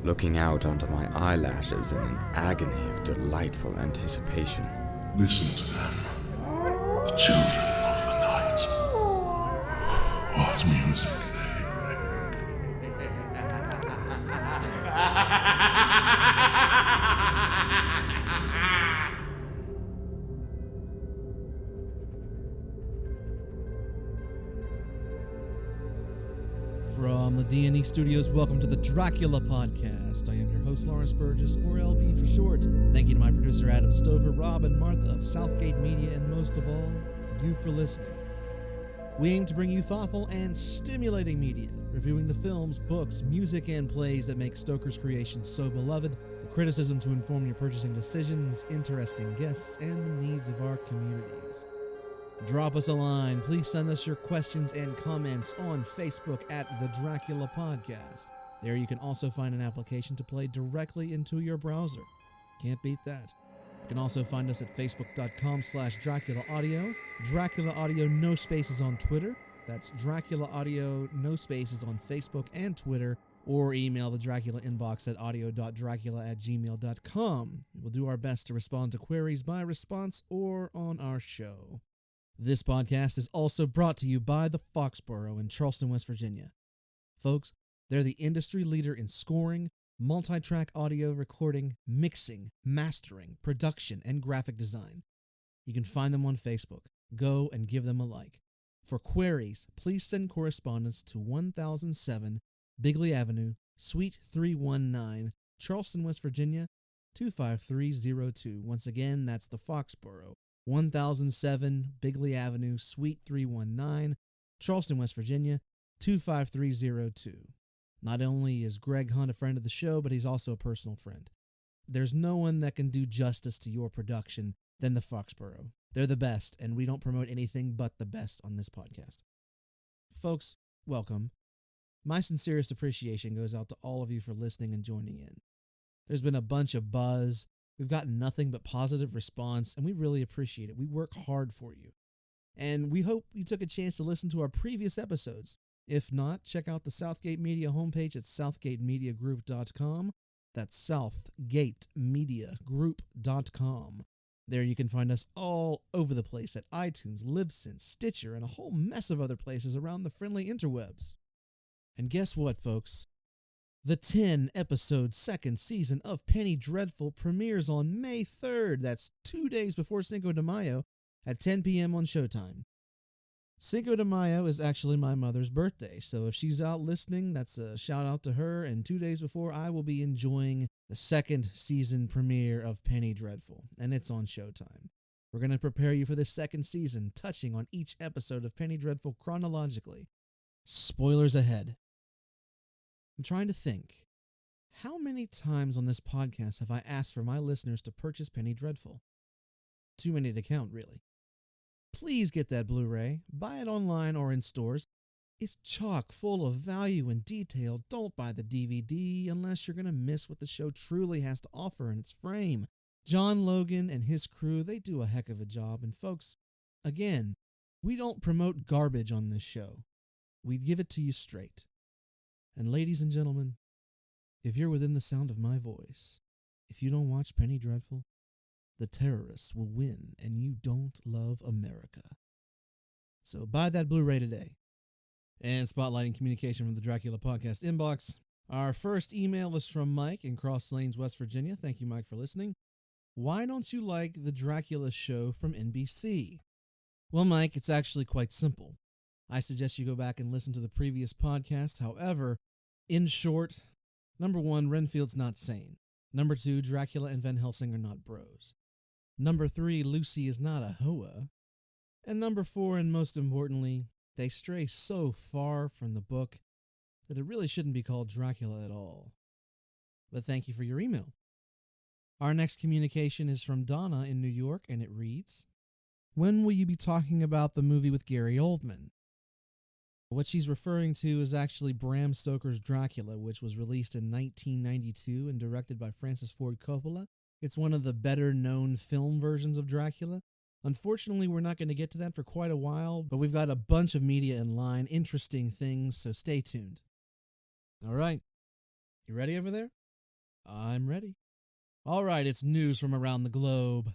looking out onto my eyelashes in an agony of delightful anticipation. Listen to them, the children of the night. What music they make. From the D&E Studios, welcome to the Dracula Podcast. I am your host, Lawrence Burgess, or LB for short. Thank you to my producer, Adam Stover, Rob, and Martha of Southgate Media, and most of all, you for listening. We aim to bring you thoughtful and stimulating media, reviewing the films, books, music, and plays that make Stoker's creations so beloved, the criticism to inform your purchasing decisions, interesting guests, and the needs of our communities. Drop us a line. Please send us your questions and comments on Facebook at The Dracula Podcast. There you can also find an application to play directly into your browser. Can't beat that. You can also find us at facebook.com/Dracula Audio. Dracula Audio, no spaces on Twitter. That's Dracula Audio, no spaces on Facebook and Twitter. Or email the Dracula inbox at audio.dracula@gmail.com. We will do our best to respond to queries by response or on our show. This podcast is also brought to you by the Foxborough in Charleston, West Virginia. Folks, they're the industry leader in scoring, multi-track audio recording, mixing, mastering, production, and graphic design. You can find them on Facebook. Go and give them a like. For queries, please send correspondence to 1007 Bigley Avenue, Suite 319, Charleston, West Virginia, 25302. Once again, that's the Foxborough. 1007 Bigley Avenue, Suite 319, Charleston, West Virginia, 25302. Not only is Greg Hunt a friend of the show, but he's also a personal friend. There's no one that can do justice to your production than the Foxborough. They're the best, and we don't promote anything but the best on this podcast. Folks, welcome. My sincerest appreciation goes out to all of you for listening and joining in. There's been a bunch of buzz. We've gotten nothing but positive response, and we really appreciate it. We work hard for you. And we hope you took a chance to listen to our previous episodes. If not, check out the Southgate Media homepage at southgatemediagroup.com. That's southgatemediagroup.com. There you can find us all over the place at iTunes, Libsyn, Stitcher, and a whole mess of other places around the friendly interwebs. And guess what, folks? The 10-episode second season of Penny Dreadful premieres on May 3rd. That's 2 days before Cinco de Mayo at 10 p.m. on Showtime. Cinco de Mayo is actually my mother's birthday, so if she's out listening, that's a shout out to her, and 2 days before, I will be enjoying the second season premiere of Penny Dreadful, and it's on Showtime. We're going to prepare you for this second season, touching on each episode of Penny Dreadful chronologically. Spoilers ahead. I'm trying to think, how many times on this podcast have I asked for my listeners to purchase Penny Dreadful? Too many to count, really. Please get that Blu-ray, buy it online or in stores. It's chock full of value and detail. Don't buy the DVD unless you're going to miss what the show truly has to offer in its frame. John Logan and his crew, they do a heck of a job. And folks, again, we don't promote garbage on this show. We give it to you straight. And ladies and gentlemen, if you're within the sound of my voice, if you don't watch Penny Dreadful, the terrorists will win and you don't love America. So buy that Blu-ray today. And spotlighting communication from the Dracula Podcast inbox. Our first email is from Mike in Cross Lanes, West Virginia. Thank you, Mike, for listening. Why don't you like the Dracula show from NBC? Well, Mike, it's actually quite simple. I suggest you go back and listen to the previous podcast. However, in short, number 1, Renfield's not sane. Number 2, Dracula and Van Helsing are not bros. Number 3, Lucy is not a hoa. And number 4, and most importantly, they stray so far from the book that it really shouldn't be called Dracula at all. But thank you for your email. Our next communication is from Donna in New York, and it reads, when will you be talking about the movie with Gary Oldman? What she's referring to is actually Bram Stoker's Dracula, which was released in 1992 and directed by Francis Ford Coppola. It's one of the better-known film versions of Dracula. Unfortunately, we're not going to get to that for quite a while, but we've got a bunch of media in line, interesting things, so stay tuned. All right, you ready over there? I'm ready. All right, it's news from around the globe.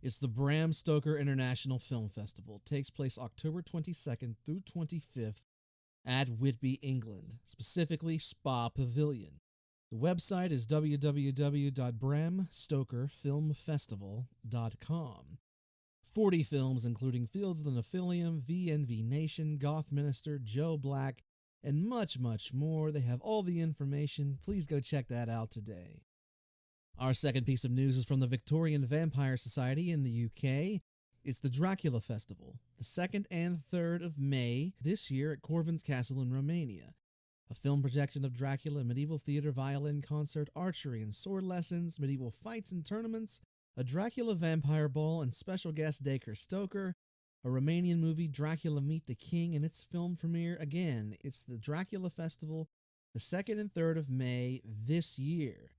It's the Bram Stoker International Film Festival. It takes place October 22nd through 25th at Whitby, England, specifically Spa Pavilion. The website is www.bramstokerfilmfestival.com. 40 films, including Fields of the Nephilim, VNV Nation, Goth Minister, Joe Black, and much, much more. They have all the information. Please go check that out today. Our second piece of news is from the Victorian Vampire Society in the UK. It's the Dracula Festival, the 2nd and 3rd of May this year at Corvin's Castle in Romania. A film projection of Dracula, medieval theater, violin concert, archery and sword lessons, medieval fights and tournaments, a Dracula vampire ball, and special guest Dacre Stoker, a Romanian movie, Dracula Meet the King, and its film premiere. Again, it's the Dracula Festival, the 2nd and 3rd of May this year.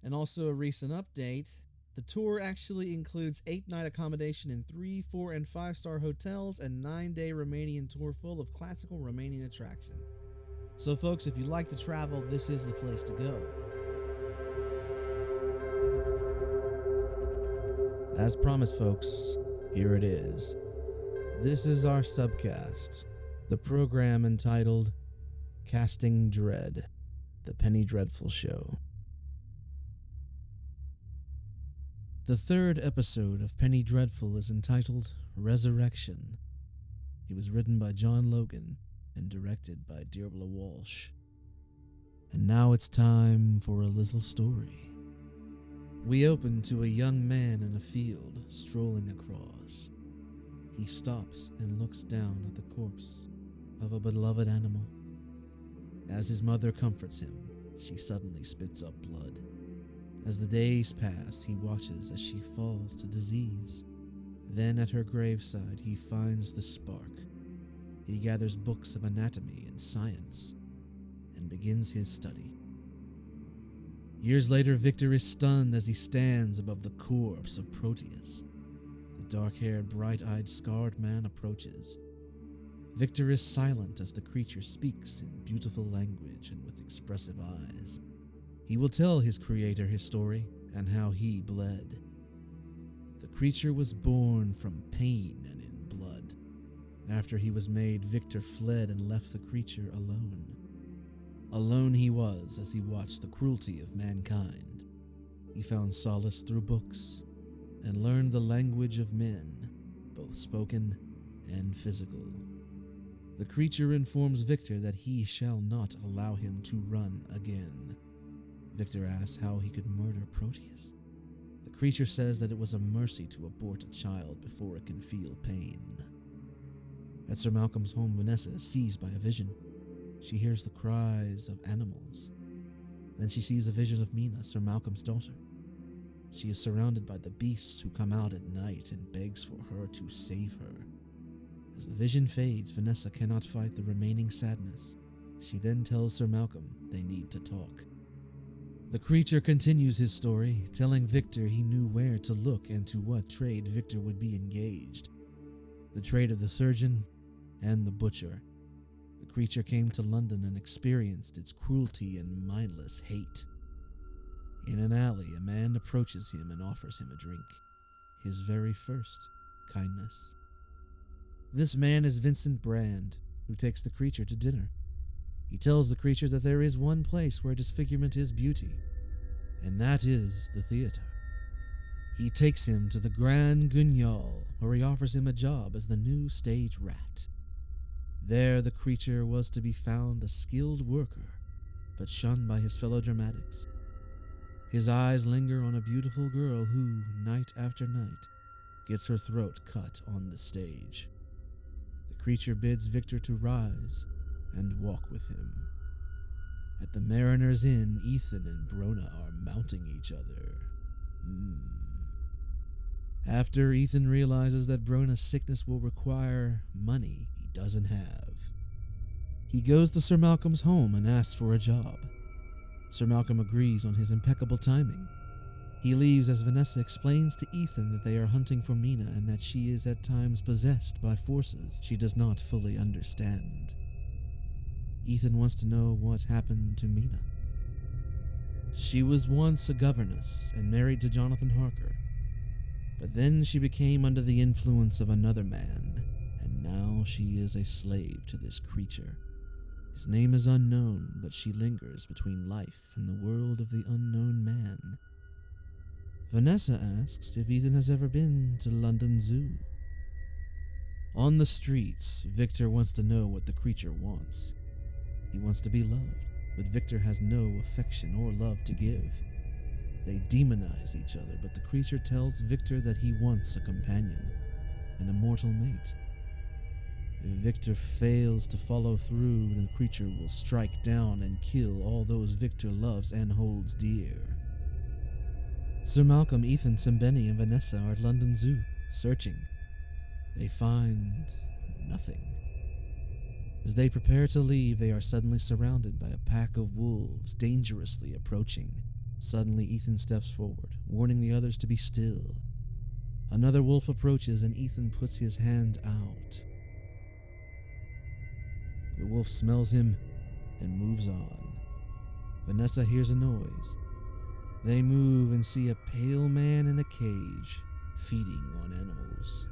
And also a recent update, the tour actually includes 8-night accommodation in 3, 4, and 5-star hotels and 9-day Romanian tour full of classical Romanian attraction. So folks, if you like to travel, this is the place to go. As promised, folks, here it is. This is our subcast, the program entitled Casting Dread, The Penny Dreadful Show. The 3rd episode of Penny Dreadful is entitled Resurrection. It was written by John Logan and directed by Dearbla Walsh. And now it's time for a little story. We open to a young man in a field strolling across. He stops and looks down at the corpse of a beloved animal. As his mother comforts him, she suddenly spits up blood. As the days pass, he watches as she falls to disease. Then at her graveside, he finds the spark. He gathers books of anatomy and science and begins his study. Years later, Victor is stunned as he stands above the corpse of Proteus. The dark-haired, bright-eyed, scarred man approaches. Victor is silent as the creature speaks in beautiful language and with expressive eyes. He will tell his creator his story and how he bled. The creature was born from pain and in blood. After he was made, Victor fled and left the creature alone. Alone he was as he watched the cruelty of mankind. He found solace through books and learned the language of men, both spoken and physical. The creature informs Victor that he shall not allow him to run again. Victor asks how he could murder Proteus. The creature says that it was a mercy to abort a child before it can feel pain. At Sir Malcolm's home, Vanessa is seized by a vision. She hears the cries of animals. Then she sees a vision of Mina, Sir Malcolm's daughter. She is surrounded by the beasts who come out at night and begs for her to save her. As the vision fades, Vanessa cannot fight the remaining sadness. She then tells Sir Malcolm they need to talk. The creature continues his story, telling Victor he knew where to look and to what trade Victor would be engaged. The trade of the surgeon and the butcher. The creature came to London and experienced its cruelty and mindless hate. In an alley, a man approaches him and offers him a drink. His very first kindness. This man is Vincent Brand, who takes the creature to dinner. He tells the creature that there is one place where disfigurement is beauty, and that is the theater. He takes him to the Grand Guignol, where he offers him a job as the new stage rat. There the creature was to be found a skilled worker, but shunned by his fellow dramatics. His eyes linger on a beautiful girl who, night after night, gets her throat cut on the stage. The creature bids Victor to rise and walk with him. At the Mariner's Inn, Ethan and Brona are mounting each other. After Ethan realizes that Brona's sickness will require money he doesn't have, he goes to Sir Malcolm's home and asks for a job. Sir Malcolm agrees on his impeccable timing. He leaves as Vanessa explains to Ethan that they are hunting for Mina and that she is at times possessed by forces she does not fully understand. Ethan wants to know what happened to Mina. She was once a governess and married to Jonathan Harker, but then she became under the influence of another man, and now she is a slave to this creature. His name is unknown, but she lingers between life and the world of the unknown man. Vanessa asks if Ethan has ever been to London Zoo. On the streets, Victor wants to know what the creature wants. He wants to be loved, but Victor has no affection or love to give. They demonize each other, but the creature tells Victor that he wants a companion, an immortal mate. If Victor fails to follow through, the creature will strike down and kill all those Victor loves and holds dear. Sir Malcolm, Ethan, Simbeni, and Vanessa are at London Zoo, searching. They find nothing. As they prepare to leave, they are suddenly surrounded by a pack of wolves, dangerously approaching. Suddenly, Ethan steps forward, warning the others to be still. Another wolf approaches, and Ethan puts his hand out. The wolf smells him and moves on. Vanessa hears a noise. They move and see a pale man in a cage, feeding on animals.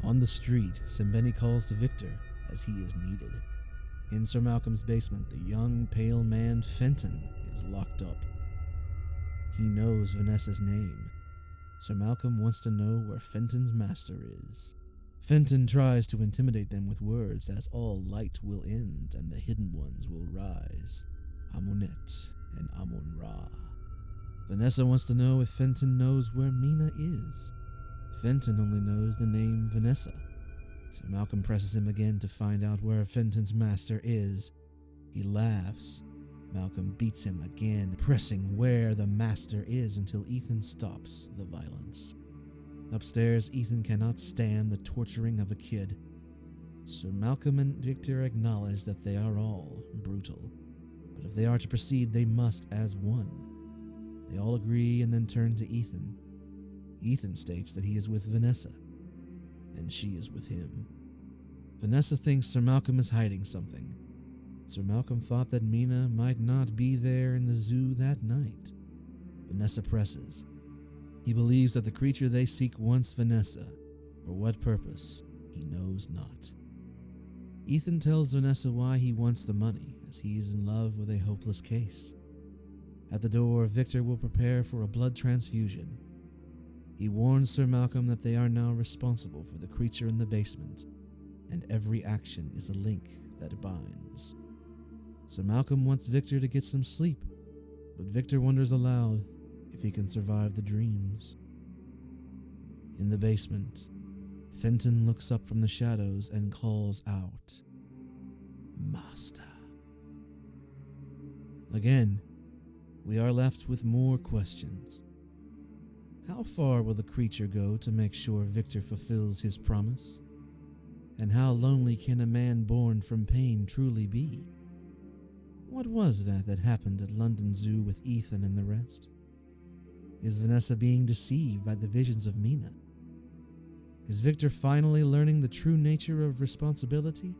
On the street, Simbeni calls to Victor as he is needed. In Sir Malcolm's basement, the young, pale man, Fenton, is locked up. He knows Vanessa's name. Sir Malcolm wants to know where Fenton's master is. Fenton tries to intimidate them with words as all light will end and the hidden ones will rise. Amunet and Amun-Ra. Vanessa wants to know if Fenton knows where Mina is. Fenton only knows the name Vanessa. Sir Malcolm presses him again to find out where Fenton's master is. He laughs. Malcolm beats him again, pressing where the master is until Ethan stops the violence. Upstairs, Ethan cannot stand the torturing of a kid. Sir Malcolm and Victor acknowledge that they are all brutal, but if they are to proceed, they must as one. They all agree and then turn to Ethan. Ethan states that he is with Vanessa, and she is with him. Vanessa thinks Sir Malcolm is hiding something. Sir Malcolm thought that Mina might not be there in the zoo that night. Vanessa presses. He believes that the creature they seek wants Vanessa. For what purpose, he knows not. Ethan tells Vanessa why he wants the money, as he is in love with a hopeless case. At the door, Victor will prepare for a blood transfusion. He warns Sir Malcolm that they are now responsible for the creature in the basement, and every action is a link that binds. Sir Malcolm wants Victor to get some sleep, but Victor wonders aloud if he can survive the dreams. In the basement, Fenton looks up from the shadows and calls out, "Master." Again, we are left with more questions. How far will the creature go to make sure Victor fulfills his promise? And how lonely can a man born from pain truly be? What was that happened at London Zoo with Ethan and the rest? Is Vanessa being deceived by the visions of Mina? Is Victor finally learning the true nature of responsibility?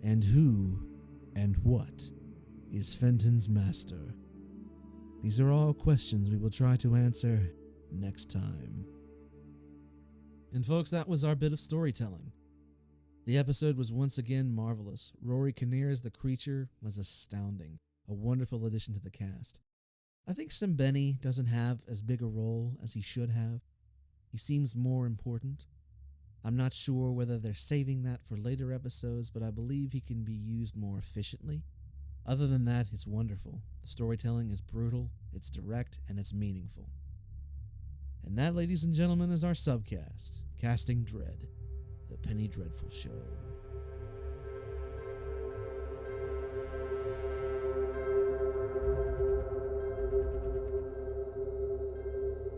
And who and what is Fenton's master? These are all questions we will try to answer next time. And folks, that was our bit of storytelling. The episode was once again marvelous. Rory Kinnear as the creature was astounding. A wonderful addition to the cast. I think Simbeni doesn't have as big a role as he should have. He seems more important. I'm not sure whether they're saving that for later episodes, but I believe he can be used more efficiently. Other than that, it's wonderful. The storytelling is brutal, it's direct, and it's meaningful. And that, ladies and gentlemen, is our subcast, Casting Dread, the Penny Dreadful Show.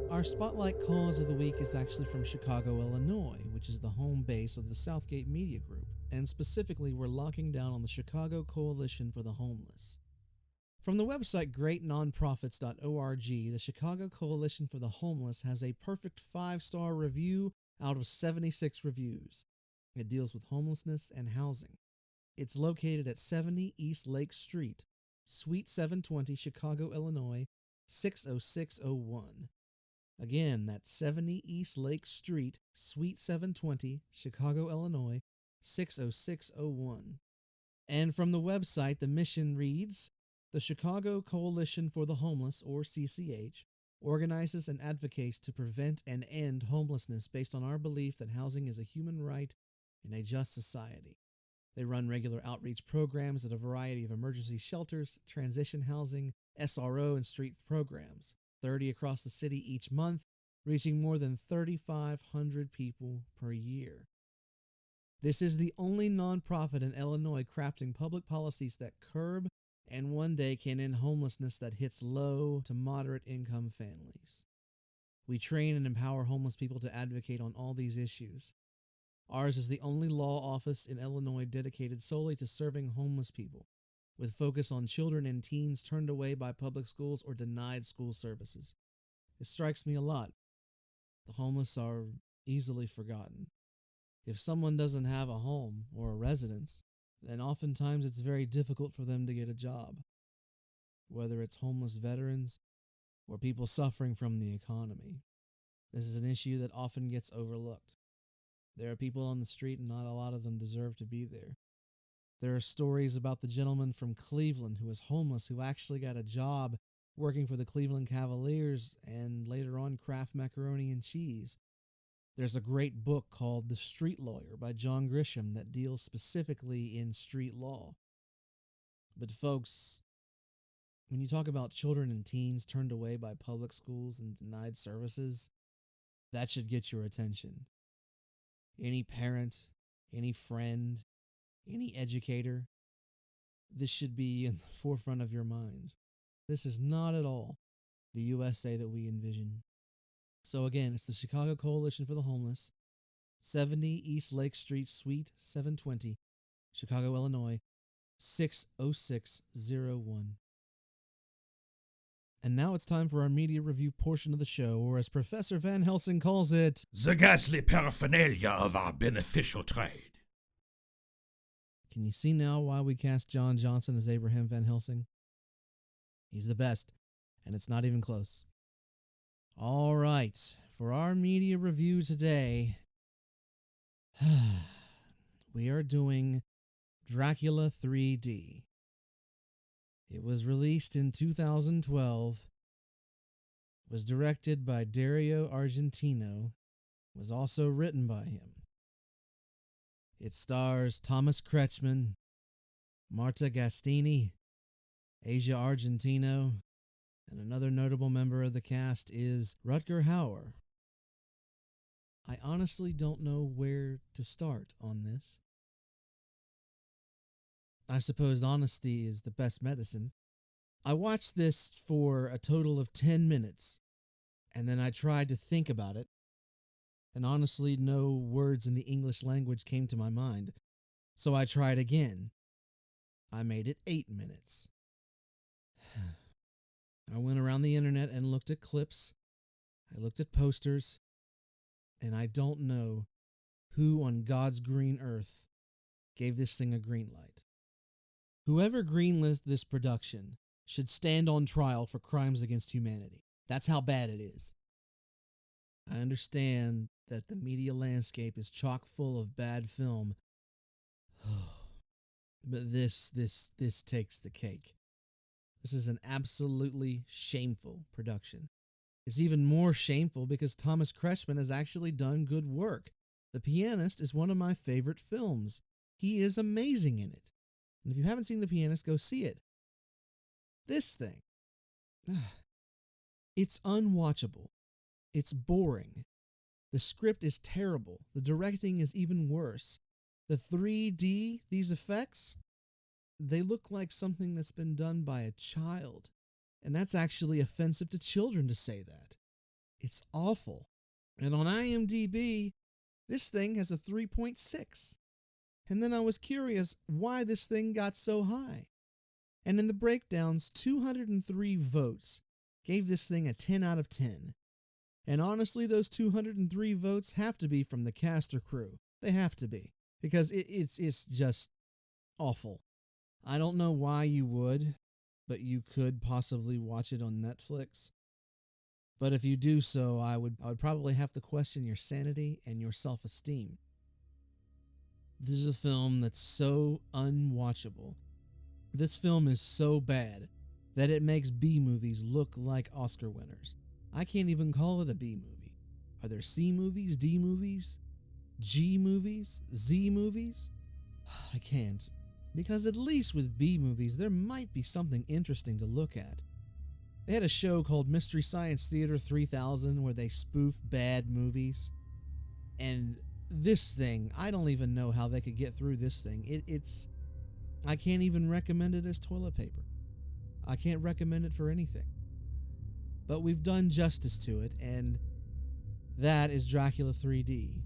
Our spotlight cause of the week is actually from Chicago, Illinois, which is the home base of the Southgate Media Group, and specifically we're locking down on the Chicago Coalition for the Homeless. From the website greatnonprofits.org, the Chicago Coalition for the Homeless has a perfect 5-star review out of 76 reviews. It deals with homelessness and housing. It's located at 70 East Lake Street, Suite 720, Chicago, Illinois, 60601. Again, that's 70 East Lake Street, Suite 720, Chicago, Illinois, 60601. And from the website, the mission reads, the Chicago Coalition for the Homeless, or CCH, organizes and advocates to prevent and end homelessness based on our belief that housing is a human right in a just society. They run regular outreach programs at a variety of emergency shelters, transition housing, SRO, and street programs, 30 across the city each month, reaching more than 3,500 people per year. This is the only nonprofit in Illinois crafting public policies that curb and one day can end homelessness that hits low to moderate income families. We train and empower homeless people to advocate on all these issues. Ours is the only law office in Illinois dedicated solely to serving homeless people, with focus on children and teens turned away by public schools or denied school services. It strikes me a lot. The homeless are easily forgotten. If someone doesn't have a home or a residence, then oftentimes it's very difficult for them to get a job, whether it's homeless veterans or people suffering from the economy. This is an issue that often gets overlooked. There are people on the street and not a lot of them deserve to be there. There are stories about the gentleman from Cleveland who was homeless who actually got a job working for the Cleveland Cavaliers and later on Kraft Macaroni and Cheese. There's a great book called The Street Lawyer by John Grisham that deals specifically in street law. But folks, when you talk about children and teens turned away by public schools and denied services, that should get your attention. Any parent, any friend, any educator, this should be in the forefront of your mind. This is not at all the USA that we envision. So again, it's the Chicago Coalition for the Homeless, 70 East Lake Street, Suite 720, Chicago, Illinois, 60601. And now it's time for our media review portion of the show, or as Professor Van Helsing calls it, the ghastly paraphernalia of our beneficial trade. Can you see now why we cast John Johnson as Abraham Van Helsing? He's the best, and it's not even close. All right, for our media review today, we are doing Dracula 3D. It was released in 2012, was directed by Dario Argentino, was also written by him. It stars Thomas Kretschmann, Marta Gastini, Asia Argentino, and another notable member of the cast is Rutger Hauer. I honestly don't know where to start on this. I suppose honesty is the best medicine. I watched this for a total of 10 minutes, and then I tried to think about it, and honestly no words in the English language came to my mind, so I tried again. I made it 8 minutes. I went around the internet and looked at clips, I looked at posters, and I don't know who on God's green earth gave this thing a green light. Whoever greenlit this production should stand on trial for crimes against humanity. That's how bad it is. I understand that the media landscape is chock full of bad film, but this takes the cake. This is an absolutely shameful production. It's even more shameful because Thomas Kretschmann has actually done good work. The Pianist is one of my favorite films. He is amazing in it. And if you haven't seen The Pianist, go see it. This thing, it's unwatchable. It's boring. The script is terrible. The directing is even worse. The 3D, these effects, they look like something that's been done by a child. And that's actually offensive to children to say that. It's awful. And on IMDb, this thing has a 3.6. And then I was curious why this thing got so high. And in the breakdowns, 203 votes gave this thing a 10 out of 10. And honestly, those 203 votes have to be from the cast or crew. They have to be. Because it's just awful. I don't know why you would, but you could possibly watch it on Netflix. But if you do so, I would probably have to question your sanity and your self-esteem. This is a film that's so unwatchable. This film is so bad that it makes B movies look like Oscar winners. I can't even call it a B movie. Are there C movies, D movies, G movies, Z movies? I can't. Because at least with B movies, there might be something interesting to look at. They had a show called Mystery Science Theater 3000 where they spoof bad movies. And this thing, I don't even know how they could get through this thing. I can't even recommend it as toilet paper. I can't recommend it for anything. But we've done justice to it, and that is Dracula 3D.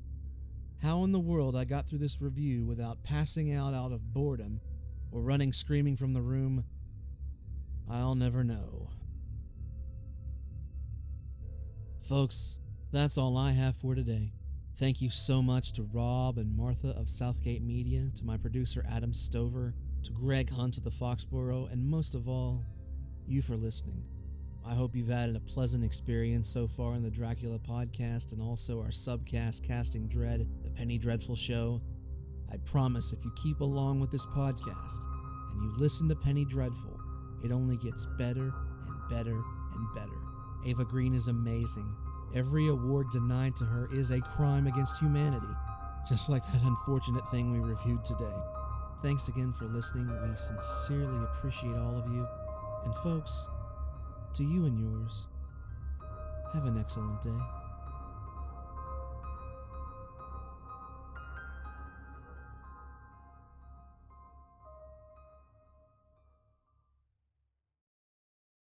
How in the world I got through this review without passing out of boredom or running screaming from the room, I'll never know. Folks, that's all I have for today. Thank you so much to Rob and Martha of Southgate Media, to my producer Adam Stover, to Greg Hunt of the Foxborough, and most of all, you for listening. I hope you've had a pleasant experience so far in the Dracula podcast and also our subcast Casting Dread, the Penny Dreadful Show. I promise if you keep along with this podcast and you listen to Penny Dreadful, it only gets better and better and better. Ava Green is amazing. Every award denied to her is a crime against humanity, just like that unfortunate thing we reviewed today. Thanks again for listening. We sincerely appreciate all of you. And folks, to you and yours, have an excellent day.